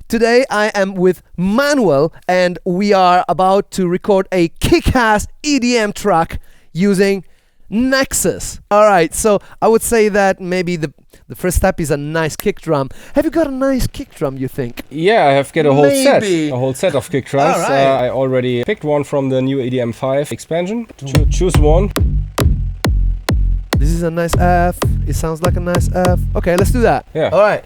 Today I am with Manuel and we are about to record a kick-ass EDM track using Nexus. Alright, so I would say that maybe the first step is a nice kick drum. Have you got a nice kick drum, you think? Yeah, I have got a Maybe. whole set of kick drums. Alright. I already picked one from the new EDM 5 expansion. Choose one. This is a nice F. It sounds like a nice F. Okay, let's do that. Yeah. Alright.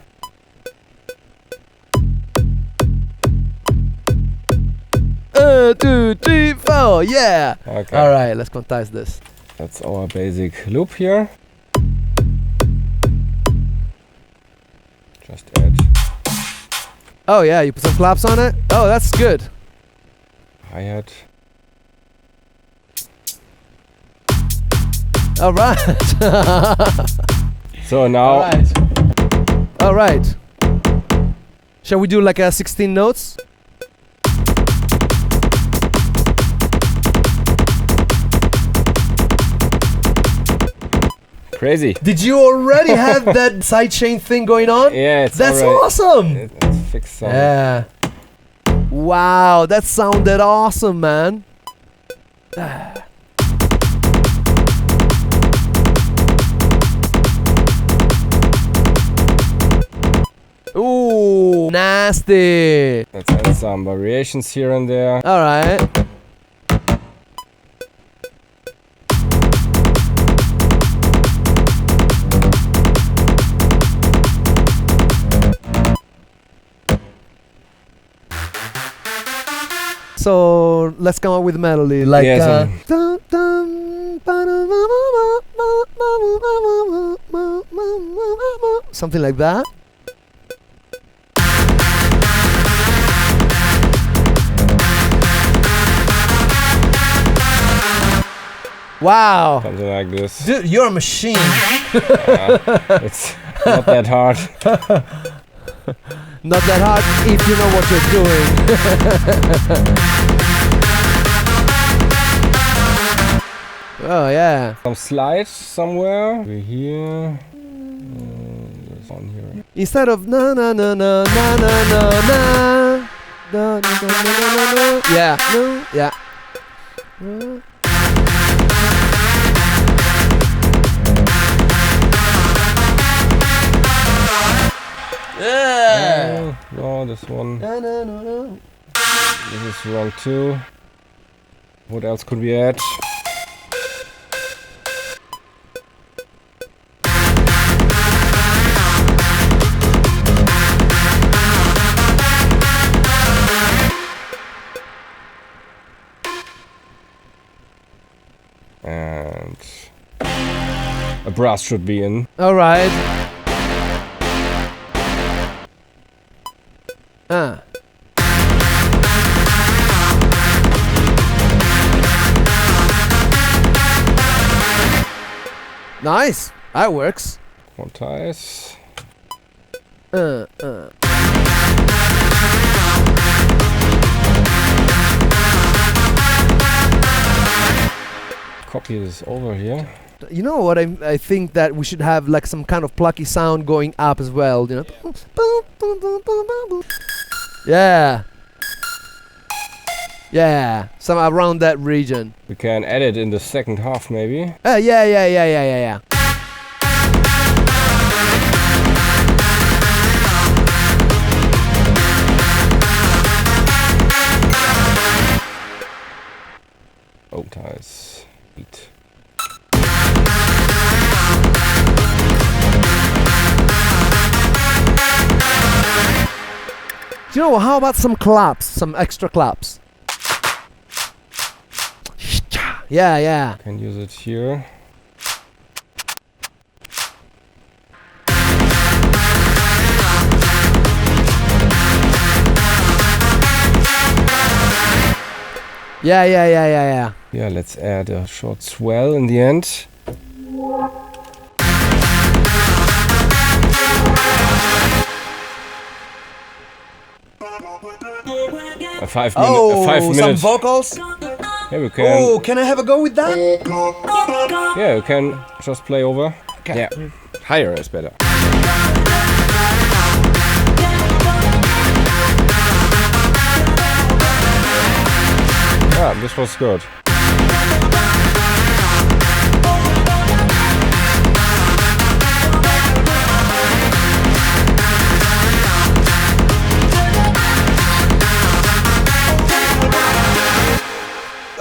Two, three, four, yeah. Okay. Alright, let's quantize this. That's our basic loop here. Just add Oh yeah, you put some claps on it? Oh, that's good. hi-hat. Alright. So now Alright. Shall we do like a 16 notes? crazy. Did you already have that sidechain thing going on? Yeah, it's That's already, awesome! It's fixed some. Yeah. Wow, that sounded awesome, man. Ooh, nasty. Let's add some variations here and there. Alright. So let's come up with a melody like Yeah, something like that. Wow. Something like this. Dude, you're a machine. It's not that hard. Not that hard if you know what you're doing. Oh yeah. Some slides somewhere. Over here. There's one here. Instead of na na na na na na na na na na na na. Yeah. No. Yeah. Yeah. No, this one. No, no, no, no. This is wrong too. What else could we add? And a brass should be in. All right. Nice. That works. Quantize. Copy this over here. You know what? I think that we should have like some kind of plucky sound going up as well. You know. Yeah. Yeah. Some around that region. We can add it in the second half maybe. Yeah. Quantize. Beat. You know, how about some claps? Some extra claps. Yeah. Can use it here. Yeah. Yeah, let's add a short swell in the end. A 5 minute. Some vocals. Yeah, we can. Oh, can I have a go with that? Yeah, you can just play over. Okay. Yeah, higher is better. this was good.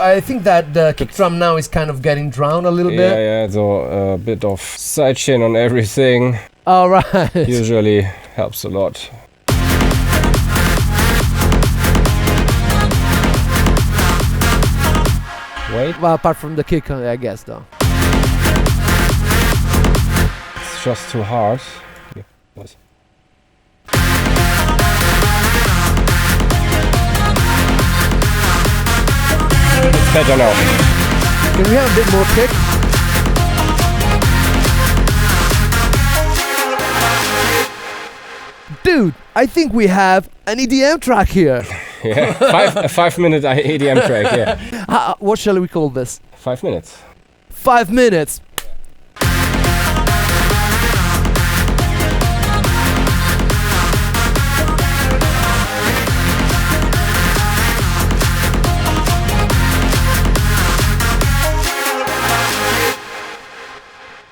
I think that the kick drum now is kind of getting drowned a little bit. Yeah, so a bit of sidechain on everything. All right. Usually helps a lot. Wait, Well, apart from the kick, I guess, though. it's just too hard. Yeah, was. It's better now. Can we have a bit more kick? Dude, I think we have an EDM track here. Yeah, a 5-minute EDM track. Yeah, What shall we call this? 5 minutes. 5 minutes.